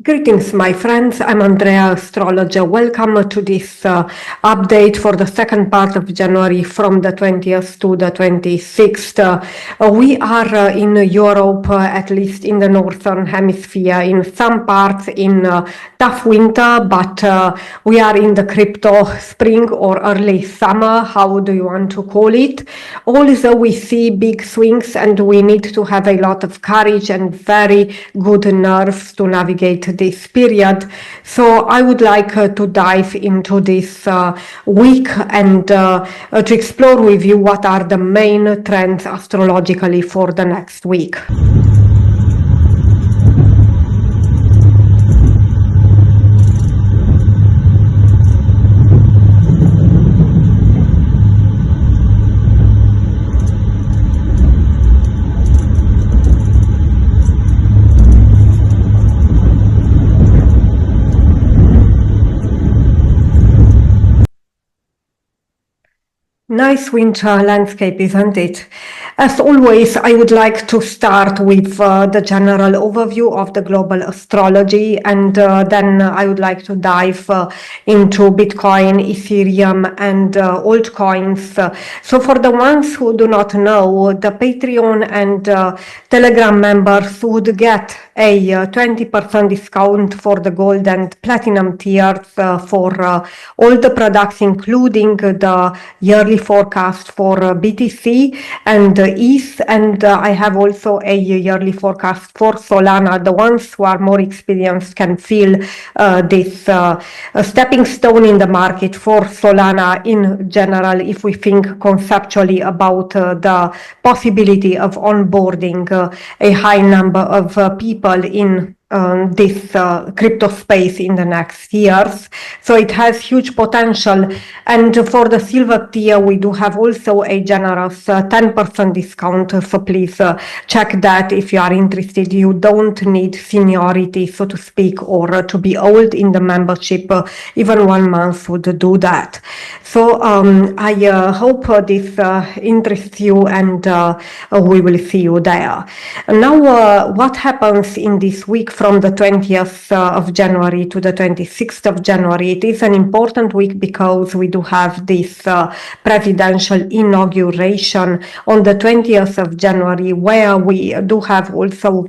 Greetings, my friends. I'm Andrea, astrologer. Welcome to this update for the second part of January from the 20th to the 26th. We are in Europe, at least in the northern hemisphere, in some parts in tough winter, but we are in the crypto spring or early summer, how do you want to call it. Also, we see big swings and we need to have a lot of courage and very good nerves to navigate this period. So I would like to dive into this week and to explore with you what are the main trends astrologically for the next week. Nice winter landscape, isn't it? As always, I would like to start with the general overview of the global astrology, and then I would like to dive into Bitcoin, Ethereum, and altcoins. So for the ones who do not know, the Patreon and Telegram members would get a 20% discount for the gold and platinum tiers for all the products, including the yearly forecast for BTC and ETH, and I have also a yearly forecast for Solana. The ones who are more experienced can feel this stepping stone in the market for Solana in general, if we think conceptually about the possibility of onboarding a high number of people in this crypto space in the next years. So it has huge potential. And for the silver tier, we do have also a generous 10% discount. So please check that if you are interested. You don't need seniority, so to speak, or to be old in the membership. Even 1 month would do that. So I hope this interests you, and we will see you there. Now, what happens in this week from the 20th of January to the 26th of January? It is an important week because we do have this presidential inauguration on the 20th of January, where we do have also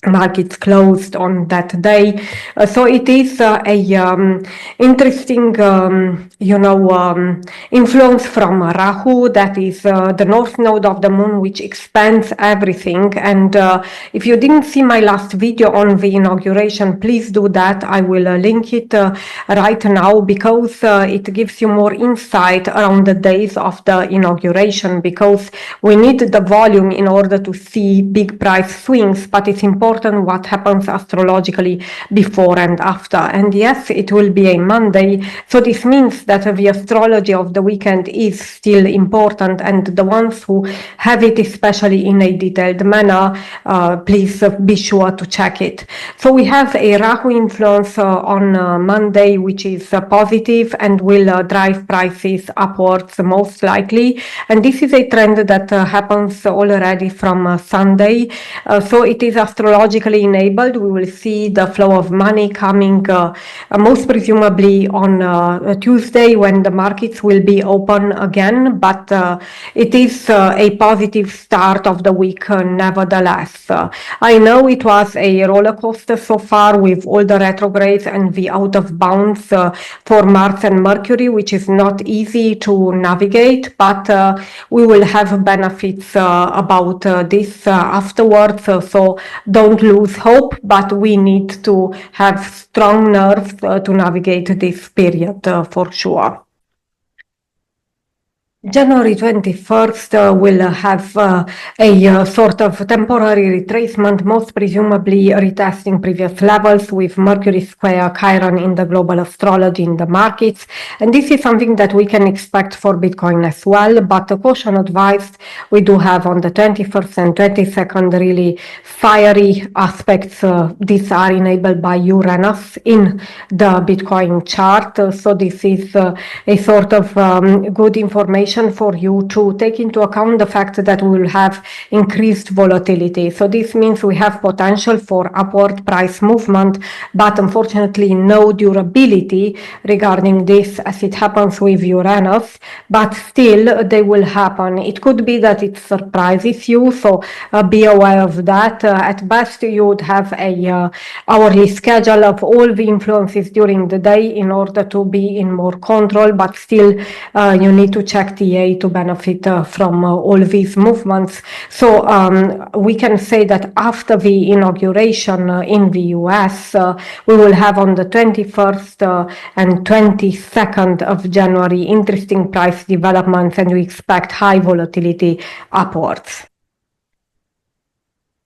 markets closed on that day. So it is a interesting influence from Rahu, that is the north node of the moon, which expands everything. And if you didn't see my last video on the inauguration, please do that. I will link it right now, because it gives you more insight around the days of the inauguration, because we need the volume in order to see big price swings, but it's important what happens astrologically before and after. And yes, it will be a Monday, so this means that the astrology of the weekend is still important, and the ones who have it especially in a detailed manner, please be sure to check it. So we have a Rahu influence on Monday, which is positive and will drive prices upwards most likely, and this is a trend that happens already from Sunday. So it is astrologically enabled. We will see the flow of money coming most presumably on Tuesday, when the markets will be open again, but it is a positive start of the week nevertheless. I know it was a roller coaster so far with all the retrogrades and the out of bounds for Mars and Mercury, which is not easy to navigate, but we will have benefits about this afterwards, so don't lose hope, but we need to have strong nerves to navigate this period for sure. January 21st will have a sort of temporary retracement, most presumably retesting previous levels, with Mercury square Chiron in the global astrology in the markets. And this is something that we can expect for Bitcoin as well, but caution advised. We do have on the 21st and 22nd really fiery aspects. These are enabled by Uranus in the Bitcoin chart. So this is a sort of good information information for you to take into account the fact that we will have increased volatility. So this means we have potential for upward price movement, but unfortunately no durability regarding this as it happens with Uranus, but still they will happen. It could be that it surprises you, so be aware of that. At best you would have a hourly schedule of all the influences during the day in order to be in more control, but still you need to check TA to benefit from all these movements. So we can say that after the inauguration in the US, we will have on the 21st and 22nd of January interesting price developments, and we expect high volatility upwards.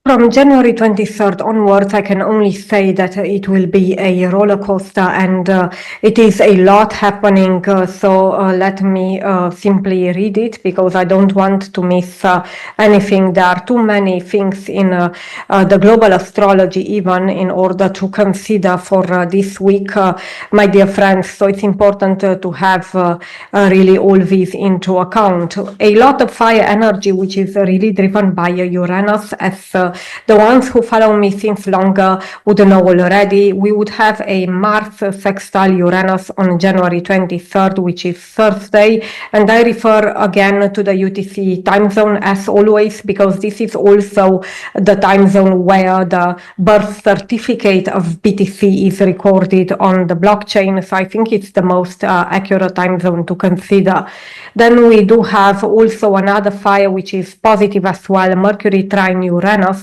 From January 23rd onwards, I can only say that it will be a roller coaster, and it is a lot happening. So let me simply read it, because I don't want to miss anything. There are too many things in the global astrology even in order to consider for this week, my dear friends. So it's important to have really all these into account. A lot of fire energy, which is really driven by Uranus, as the ones who follow me since longer would know already. We would have a Mars sextile Uranus on January 23rd, which is Thursday, and I refer again to the UTC time zone as always, because this is also the time zone where the birth certificate of BTC is recorded on the blockchain, so I think it's the most accurate time zone to consider. Then we do have also another fire which is positive as well, Mercury trine Uranus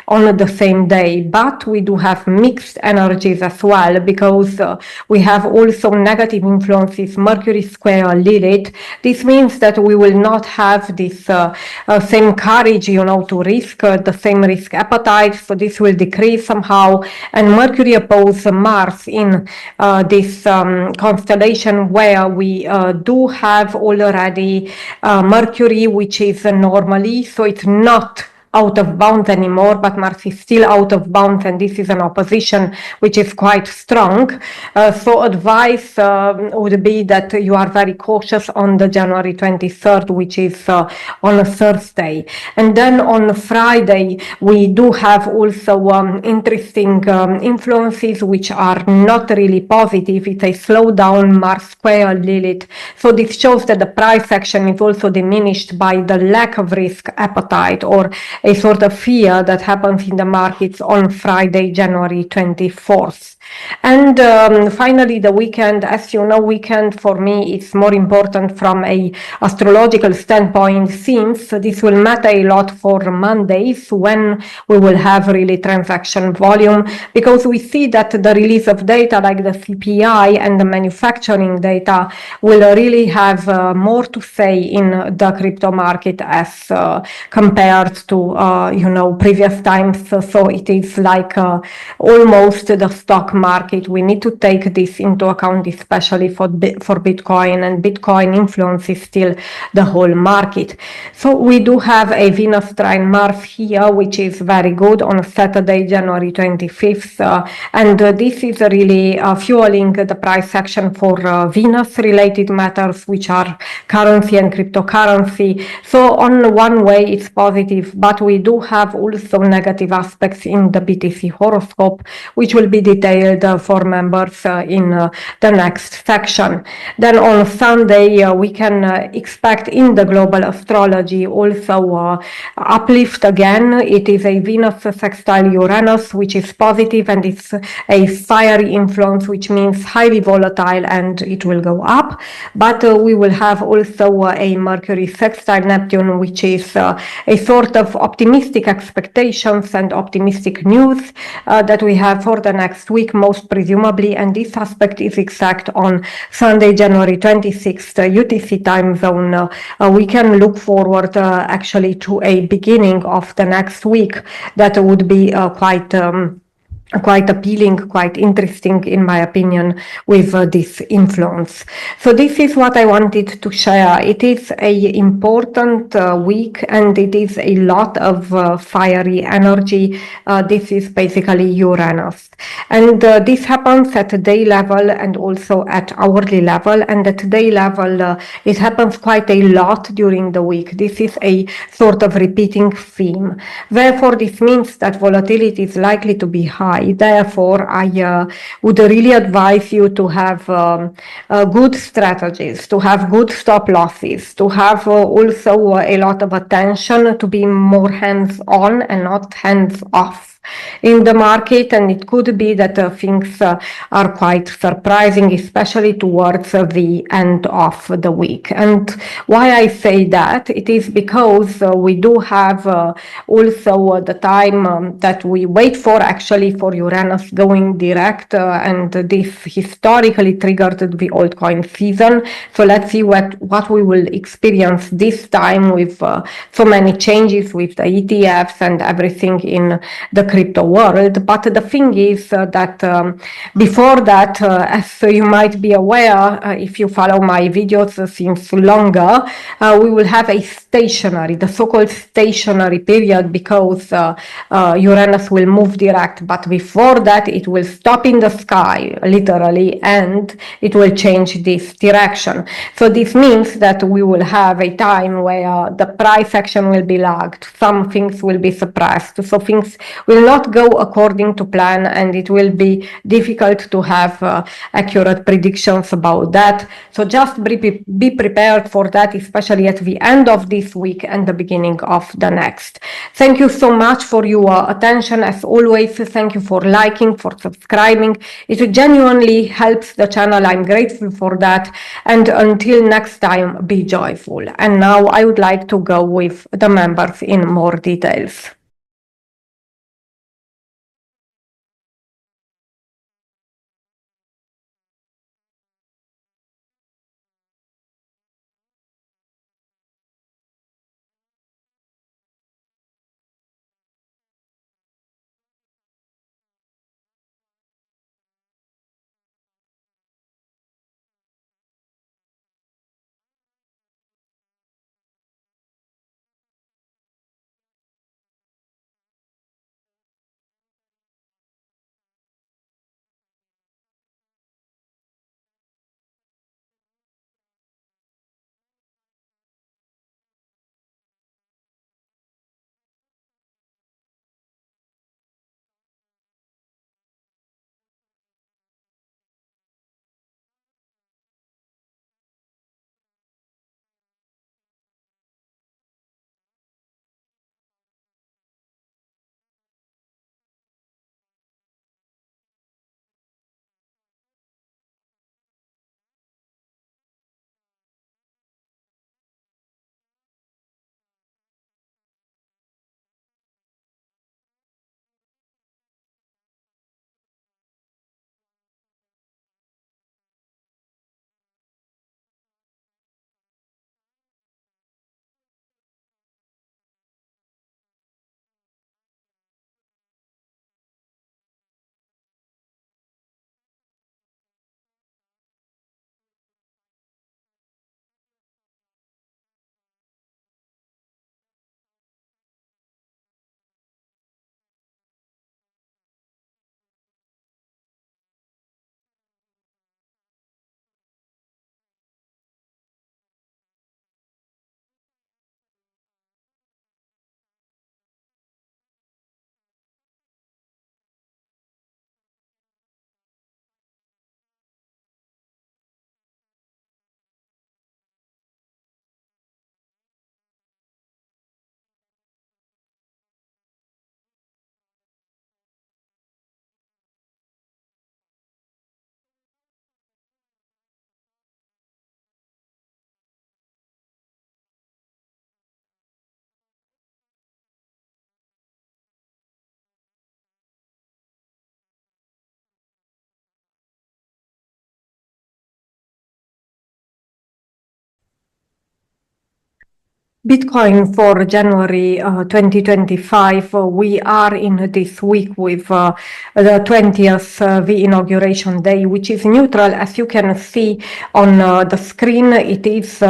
on the same day, but we do have mixed energies as well, because we have also negative influences, Mercury square Lilith. This means that we will not have this same courage, to risk, the same risk appetite, so this will decrease somehow. And Mercury opposes Mars in this constellation where we do have already Mercury, which is normally, so it's not out of bounds anymore, but Mars is still out of bounds, and this is an opposition which is quite strong. So advice would be that you are very cautious on the January 23rd, which is on a Thursday. And then on Friday, we do have also interesting influences which are not really positive. It's a slowdown, Mars square Lilith. So this shows that the price action is also diminished by the lack of risk appetite, or a sort of fear that happens in the markets on Friday, January 24th. And finally, the weekend. As you know, weekend for me is more important from a astrological standpoint, since this will matter a lot for Mondays, when we will have really transaction volume, because we see that the release of data like the CPI and the manufacturing data will really have more to say in the crypto market as compared to previous times. So it is like almost the stock market. We need to take this into account, especially for Bitcoin, and Bitcoin influences still the whole market. So we do have a Venus trine Mars here, which is very good on Saturday, January 25th, and this is really fueling the price action for Venus related matters, which are currency and cryptocurrency. So on one way it's positive, but we do have also negative aspects in the BTC horoscope, which will be detailed for members in the next section. Then on Sunday, we can expect in the global astrology also uplift again. It is a Venus sextile Uranus, which is positive, and it's a fiery influence, which means highly volatile, and it will go up. But we will have also a Mercury sextile Neptune, which is a sort of optimistic expectations and optimistic news that we have for the next week, most presumably, and this aspect is exact on Sunday, January 26th, UTC time zone. We can look forward actually to a beginning of the next week that would be quite appealing, quite interesting in my opinion, with this influence. So this is what I wanted to share. It is a important week, and it is a lot of fiery energy. This is basically Uranus. And this happens at day level and also at hourly level. And at day level, it happens quite a lot during the week. This is a sort of repeating theme. Therefore, this means that volatility is likely to be high. Therefore, I would really advise you to have good strategies, to have good stop losses, to have also a lot of attention, to be more hands on and not hands off in the market. And it could be that things are quite surprising, especially towards the end of the week. And why I say that, it is because we do have also the time that we wait for actually for Uranus going direct, and this historically triggered the altcoin season. So let's see what we will experience this time with so many changes with the ETFs and everything in the crypto world. But the thing is that before that, as you might be aware, if you follow my videos since longer, we will have a stationary, the so-called stationary period, because Uranus will move direct. But before that, it will stop in the sky, literally, and it will change this direction. So this means that we will have a time where the price action will be lagged, some things will be suppressed, so things will not go according to plan, and it will be difficult to have accurate predictions about that. So just be prepared for that, especially at the end of this week and the beginning of the next. Thank you so much for your attention. As always, thank you for liking, for subscribing. It genuinely helps the channel. I'm grateful for that. And until next time, be joyful. And now I would like to go with the members in more details. Bitcoin for January 2025, we are in this week with the 20th, the inauguration day, which is neutral. As you can see on the screen, it is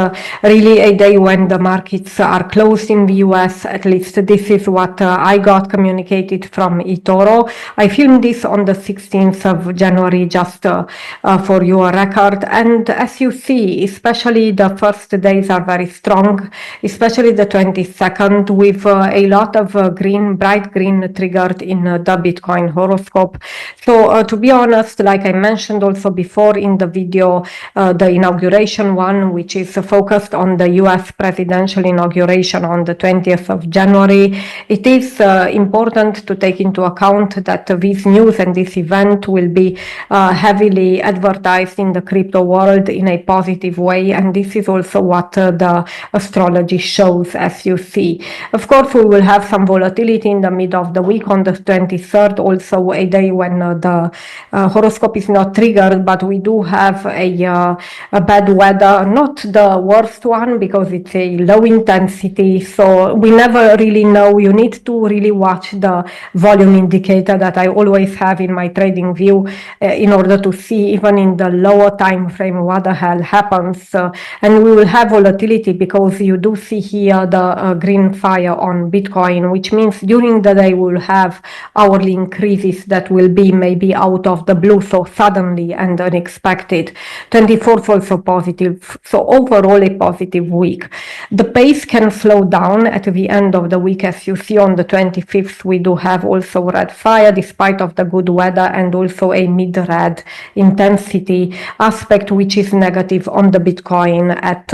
really a day when the markets are closed in the US. At least this is what I got communicated from eToro. I filmed this on the 16th of January, just for your record. And as you see, especially the first days are very strong, especially the 22nd, with a lot of bright green triggered in the Bitcoin horoscope. So to be honest, like I mentioned also before in the video, the inauguration one, which is focused on the US presidential inauguration on the 20th of January, it is important to take into account that this news and this event will be heavily advertised in the crypto world in a positive way, and this is also what the astrology shows, as you see. Of course, we will have some volatility in the mid of the week on the 23rd, also a day when the horoscope is not triggered, but we do have a bad weather, not the worst one because it's a low intensity, so we never really know. You need to really watch the volume indicator that I always have in my trading view in order to see even in the lower time frame what the hell happens, and we will have volatility because you do see here the green fire on Bitcoin, which means during the day we will have hourly increases that will be maybe out of the blue, so suddenly and unexpected. 24th also positive, so overall a positive week. The pace can slow down at the end of the week. As you see on the 25th, we do have also red fire despite of the good weather, and also a mid-red intensity aspect, which is negative on the Bitcoin at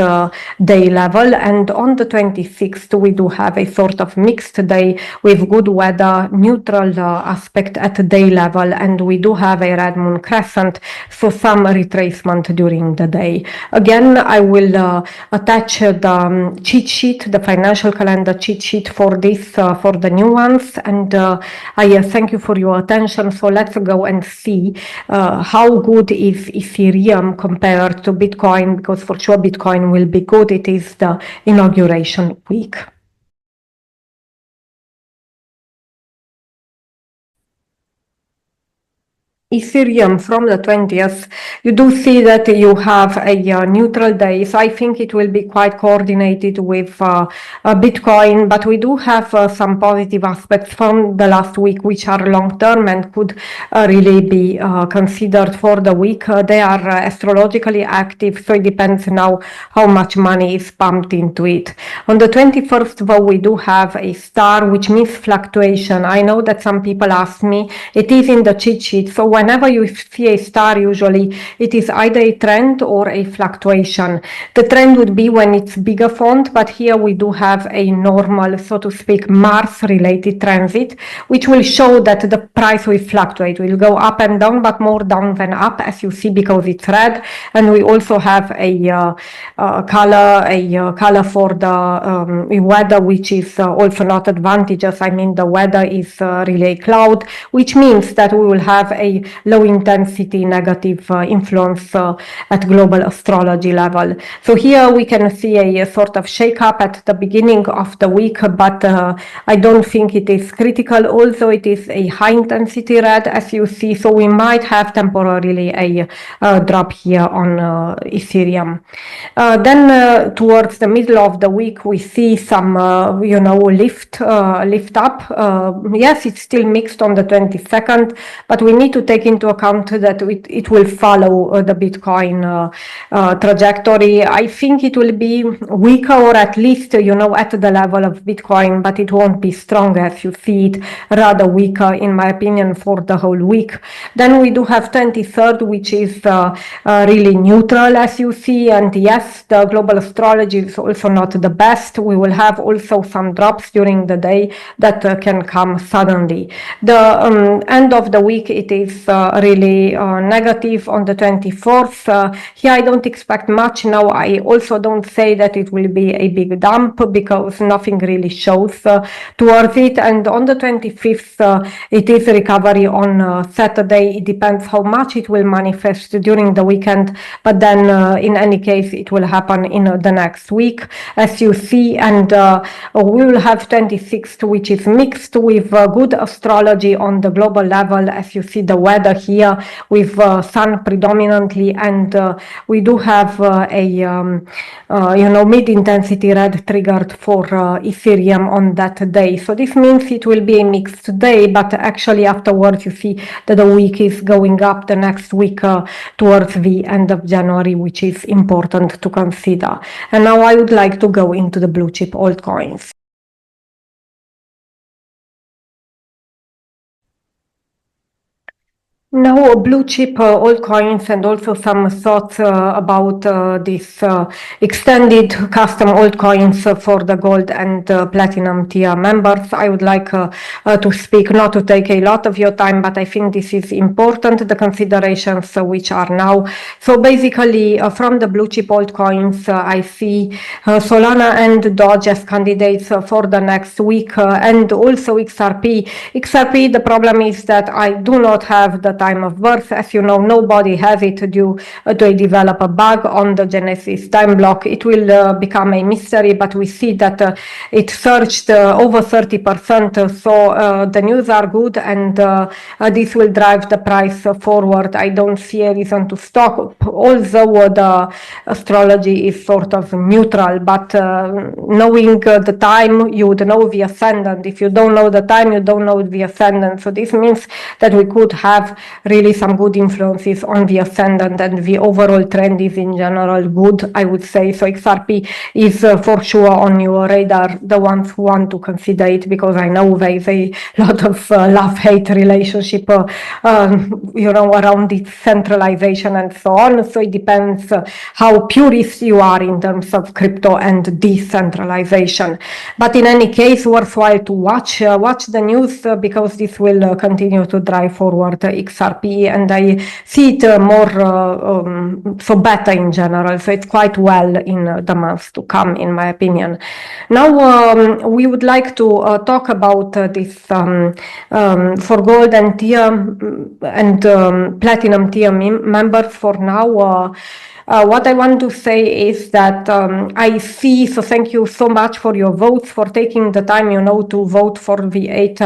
day level. And on the 26th, we do have a sort of mixed day with good weather, neutral aspect at day level, and we do have a red moon crescent, so some retracement during the day. Again, I will attach the cheat sheet, the financial calendar cheat sheet for this, for the new ones, and I thank you for your attention. So let's go and see how good is Ethereum compared to Bitcoin, because for sure Bitcoin will be good. It is the inauguration week. Ethereum from the 20th, you do see that you have a neutral day, so I think it will be quite coordinated with Bitcoin, but we do have some positive aspects from the last week which are long term and could really be considered for the week. They are astrologically active, so it depends now how much money is pumped into it. On the 21st, though, we do have a star, which means fluctuation. I know that some people ask me, it is in the cheat sheet, so whenever you see a star, usually it is either a trend or a fluctuation. The trend would be when it's bigger font, but here we do have a normal, so to speak, Mars-related transit, which will show that the price will fluctuate, will go up and down, but more down than up, as you see, because it's red. And we also have a color for the weather, which is also not advantageous. I mean, the weather is really a cloud, which means that we will have a low intensity negative influence at global astrology level. So here we can see a sort of shake up at the beginning of the week, but I don't think it is critical. Also, it is a high intensity red, as you see, so we might have temporarily a drop here on Ethereum. Then towards the middle of the week, we see some lift up. Yes, it's still mixed on the 22nd, but we need to take into account that it will follow the Bitcoin trajectory. I think it will be weaker, or at least at the level of Bitcoin, but it won't be strong, as you see it, rather weaker in my opinion for the whole week. Then we do have 23rd, which is really neutral, as you see, and yes, the global astrology is also not the best. We will have also some drops during the day that can come suddenly. The end of the week, it is really negative on the 24th. Here I don't expect much. Now I also don't say that it will be a big dump because nothing really shows towards it. And on the 25th, it is recovery on Saturday. It depends how much it will manifest during the weekend, but then in any case it will happen in the next week, as you see. And we will have 26th, which is mixed with good astrology on the global level, as you see the weather here with sun predominantly, and we do have mid-intensity red triggered for ethereum on that day. So this means it will be a mixed day, but actually afterwards you see that the week is going up the next week towards the end of January, which is important to consider. And now I would like to go into the blue chip altcoins. Now, blue chip altcoins, and also some thoughts about this extended custom altcoins for the gold and platinum tier members. I would like to speak, not to take a lot of your time, but I think this is important, the considerations which are now. So basically, from the blue chip altcoins, I see Solana and Doge as candidates for the next week, and also XRP. XRP, the problem is that I do not have the time of birth. As you know, nobody has it due to a developer bug on the Genesis time block. It will become a mystery, but we see that it surged over 30%. So the news are good, and this will drive the price forward. I don't see a reason to stop, although the astrology is sort of neutral, but knowing the time, you would know the ascendant. If you don't know the time, you don't know the ascendant. So this means that we could have really some good influences on the ascendant, and the overall trend is in general good, I would say. So XRP is for sure on your radar, the ones who want to consider it, because I know there is a lot of love-hate relationship around its centralization and so on. So it depends how purist you are in terms of crypto and decentralization. But in any case, worthwhile to watch the news, because this will continue to drive forward XRP, and I see it more so better in general. So it's quite well in the months to come, in my opinion. Now we would like to talk about this for gold and tier and platinum tier members for now. What I want to say is that I see, so thank you so much for your votes, for taking the time, to vote for the 8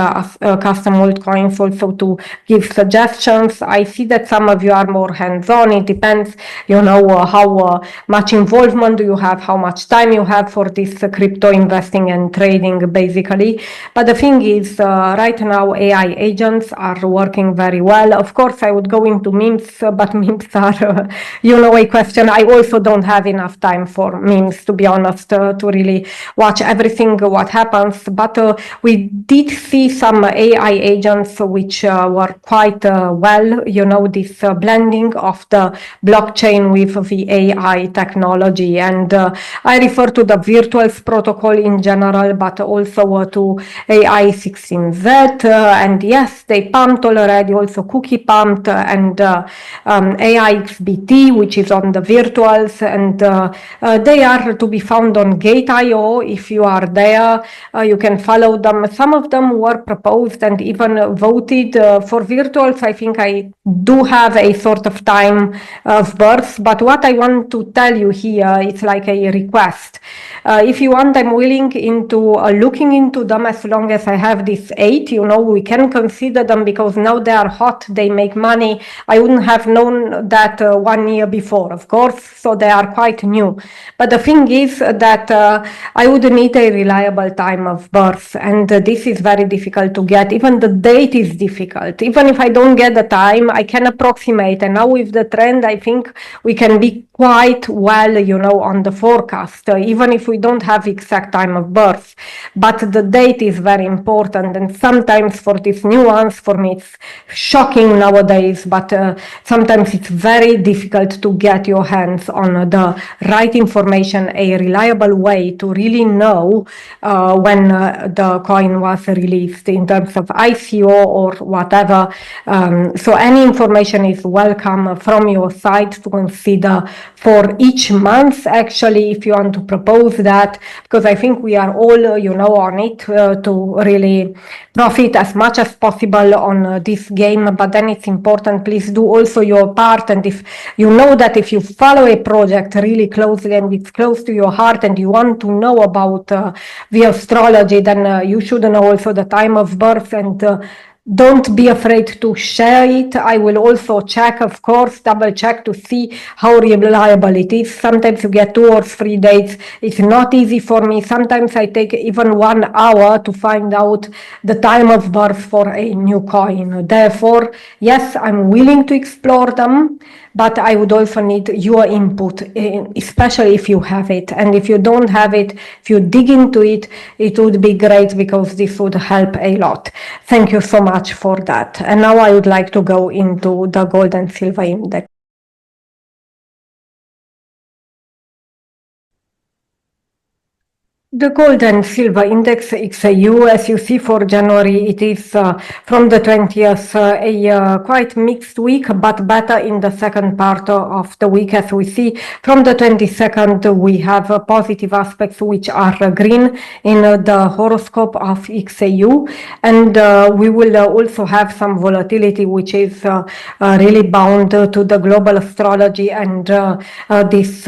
custom altcoins, also to give suggestions. I see that some of you are more hands-on. It depends, how much involvement do you have, how much time you have for this crypto investing and trading, basically. But the thing is, right now, AI agents are working very well. Of course, I would go into memes, but memes are, a question. I also don't have enough time for memes, to be honest, to really watch everything what happens. But we did see some AI agents which were quite well, this blending of the blockchain with the AI technology. And I refer to the Virtuals protocol in general, but also to AI 16Z. And yes, they pumped already, also Cookie pumped, and AIXBT, which is on the Virtuals, and they are to be found on Gate.io. If you are there, you can follow them. Some of them were proposed and even voted for Virtuals. I think I do have a sort of time of birth, but what I want to tell you here is like a request. If you want, I'm willing into looking into them, as long as I have this 8, we can consider them, because now they are hot, they make money. I wouldn't have known that 1 year before, of course, so they are quite new. But the thing is that I would need a reliable time of birth, and this is very difficult to get. Even the date is difficult. Even if I don't get the time, I can approximate, and now with the trend, I think we can be quite well, on the forecast. Even if if we don't have exact time of birth, but the date is very important. And sometimes for this nuance, for me, it's shocking nowadays, but sometimes it's very difficult to get your hands on the right information, a reliable way to really know when the coin was released in terms of ICO or whatever. So any information is welcome from your side to consider for each month, actually, if you want to propose that, because I think we are all, on it to really profit as much as possible on this game. But then it's important, please do also your part. And if you know that if you follow a project really closely and it's close to your heart and you want to know about the astrology, then you should know also the time of birth, and don't be afraid to share it. I will also check, of course, double check to see how reliable it is. Sometimes you get 2 or 3 days. It's not easy for me. Sometimes I take even 1 hour to find out the time of birth for a new coin. Therefore, yes, I'm willing to explore them, but I would also need your input, especially if you have it. And if you don't have it, if you dig into it, it would be great, because this would help a lot. Thank you so much for that. And now I would like to go into the gold and silver index. The gold and silver index XAU, as you see for January, it is from the 20th a quite mixed week, but better in the second part of the week. As we see from the 22nd, we have positive aspects which are green in the horoscope of XAU, and we will also have some volatility which is really bound to the global astrology, and this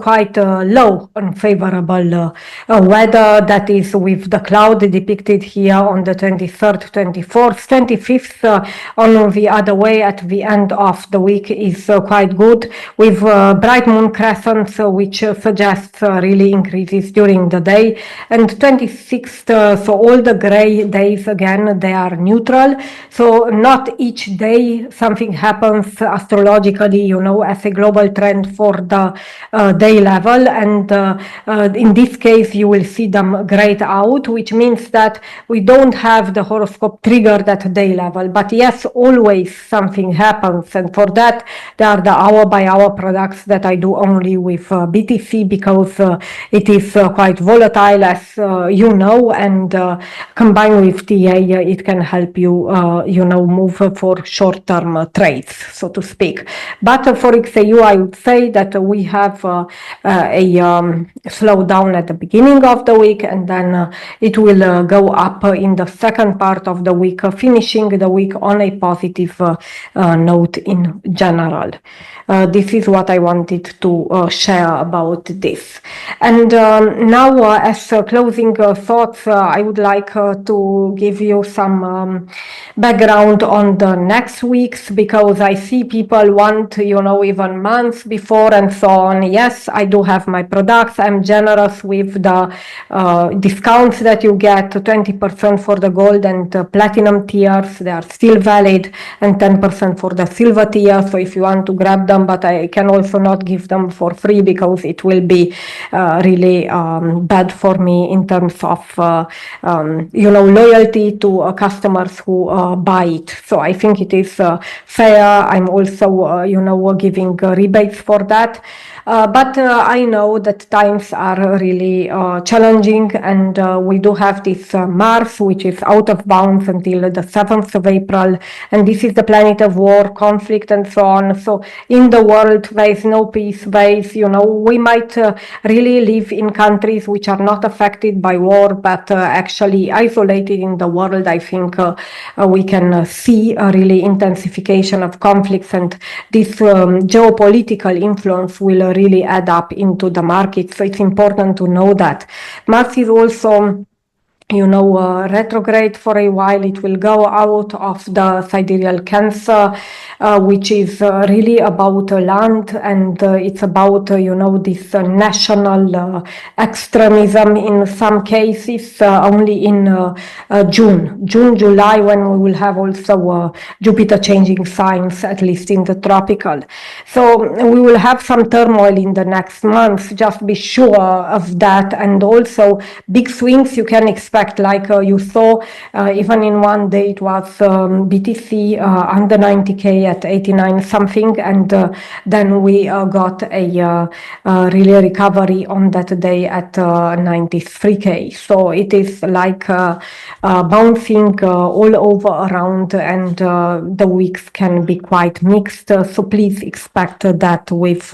quite low unfavorable weather that is with the cloud depicted here on the 23rd, 24th, 25th on the other way at the end of the week is quite good, with bright moon crescents which suggests really increases during the day. And 26th, so all the gray days again, they are neutral, so not each day something happens astrologically, as a global trend for the day level, and in this case you will see them grayed out, which means that we don't have the horoscope triggered at day level. But yes, always something happens, and for that there are the hour by hour products that I do only with BTC, because it is quite volatile, as and combined with TA it can help you move for short-term trades, so to speak. But for XAU, I would say that we have a slowdown at the beginning of the week, and then it will go up in the second part of the week, finishing the week on a positive note in general. This is what I wanted to share about this. And now, as closing thoughts, I would like to give you some background on the next weeks, because I see people want, even months before and so on. Yes, I do have my products. I'm generous with the discounts that you get, 20% for the gold and platinum tiers. They are still valid, and 10% for the silver tier. So if you want to grab them, but I can also not give them for free, because it will be really bad for me in terms of loyalty to customers who buy it. So I think it is fair. I'm also giving rebates for that. But I know that times are really challenging, and we do have this Mars, which is out of bounds until the 7th of April, and this is the planet of war, conflict, and so on. So in the world there is no peace. We might really live in countries which are not affected by war, but actually isolated in the world. I think we can see a really intensification of conflicts, and this geopolitical influence will really add up into the market. So it's important to know that. Mars is also retrograde for a while. It will go out of the sidereal Cancer, which is really about land, and it's about this national extremism in some cases. Only in June, July, when we will have also Jupiter changing signs, at least in the tropical. So we will have some turmoil in the next month. Just be sure of that, and also big swings you can expect, like you saw even in one day it was BTC under 90k at 89 something, and then we got a really recovery on that day at 93k. So it is like bouncing all over around, and the weeks can be quite mixed. So please expect that with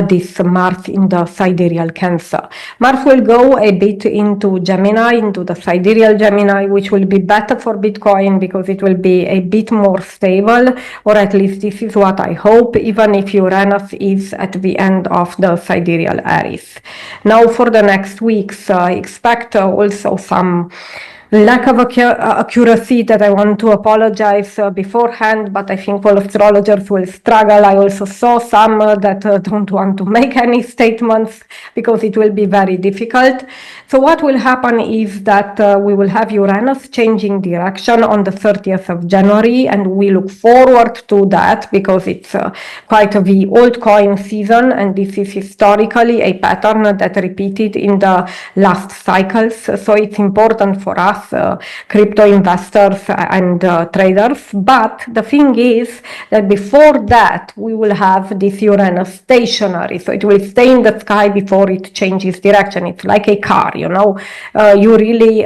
this Mars in the sidereal Cancer. Mars will go a bit into Gemini, into the sidereal Gemini, which will be better for Bitcoin because it will be a bit more stable, or at least this is what I hope, even if Uranus is at the end of the sidereal Aries. Now for the next weeks, expect also some lack of accuracy that I want to apologize beforehand, but I think all astrologers will struggle. I also saw some that don't want to make any statements because it will be very difficult. So what will happen is that we will have Uranus changing direction on the 30th of January, and we look forward to that because it's quite the altcoin season, and this is historically a pattern that repeated in the last cycles. So it's important for us crypto investors and traders. But the thing is that before that we will have this Uranus stationary, so it will stay in the sky before it changes direction. It's like a car, you really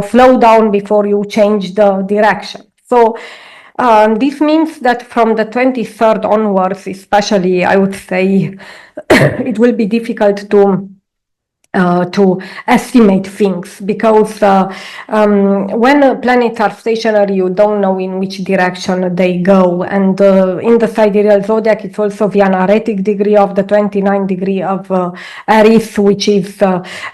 slow down before you change the direction. So this means that from the 23rd onwards, especially, I would say it will be difficult to estimate things, because when planets are stationary, you don't know in which direction they go. And in the sidereal zodiac, it's also the anaretic degree of the 29th degree of Aries, which is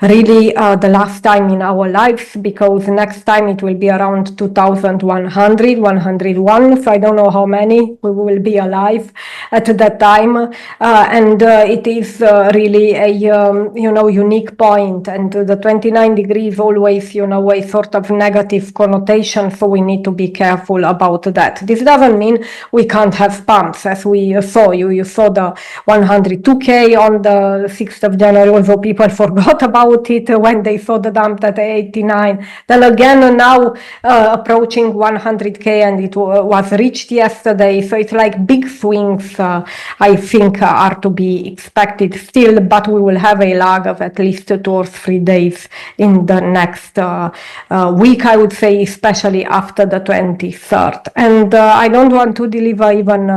really the last time in our lives, because next time it will be around 2100, 101. So I don't know how many we will be alive at that time. And it is really a unique point, and the 29 degrees always a sort of negative connotation, so we need to be careful about that. This doesn't mean we can't have pumps, as we saw. You saw the 102k on the 6th of January, although people forgot about it when they saw the dump at 89. Then again now approaching 100k, and it was reached yesterday. So it's like big swings I think are to be expected still, but we will have a lag of at least 2 or 3 days in the next week, I would say, especially after the 23rd. And I don't want to deliver even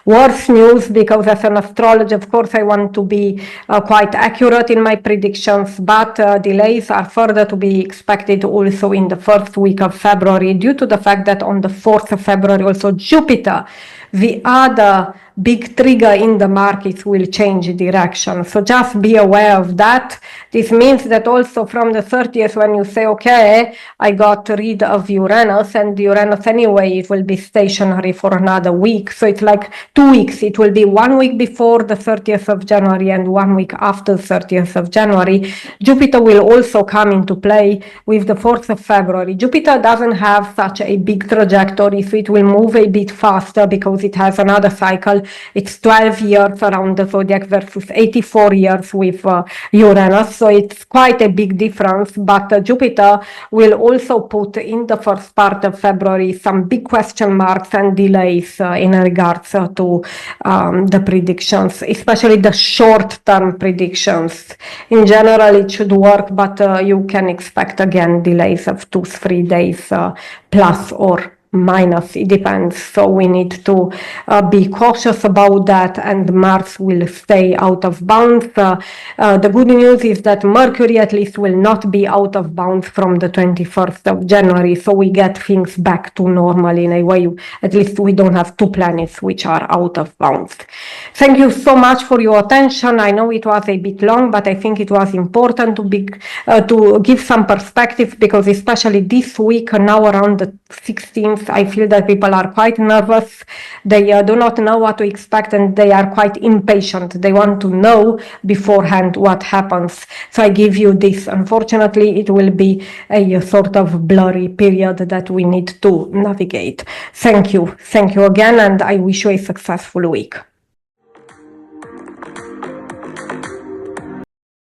worse news, because as an astrologer, of course, I want to be quite accurate in my predictions, but delays are further to be expected also in the first week of February, due to the fact that on the 4th of February also Jupiter, the other big trigger in the markets, will change direction. So just be aware of that. This means that also from the 30th, when you say, okay, I got rid of Uranus, and Uranus anyway, it will be stationary for another week. So it's like 2 weeks. It will be 1 week before the 30th of January and 1 week after the 30th of January. Jupiter will also come into play with the 4th of February. Jupiter doesn't have such a big trajectory, so it will move a bit faster because it has another cycle. It's 12 years around the zodiac versus 84 years with Uranus, so it's quite a big difference. But Jupiter will also put in the first part of February some big question marks and delays in regards to the predictions, especially the short-term predictions. In general, it should work, but you can expect again delays of 2-3 days plus or minus, it depends. So we need to be cautious about that, and Mars will stay out of bounds. The good news is that Mercury at least will not be out of bounds from the 21st of January, so we get things back to normal in a way. At least we don't have two planets which are out of bounds. Thank you so much for your attention. I know it was a bit long, but I think it was important to give some perspective, because especially this week, now around the 16th, I feel that people are quite nervous. They do not know what to expect, and they are quite impatient. They want to know beforehand what happens. So I give you this. Unfortunately, it will be a sort of blurry period that we need to navigate. Thank you. Thank you again, and I wish you a successful week.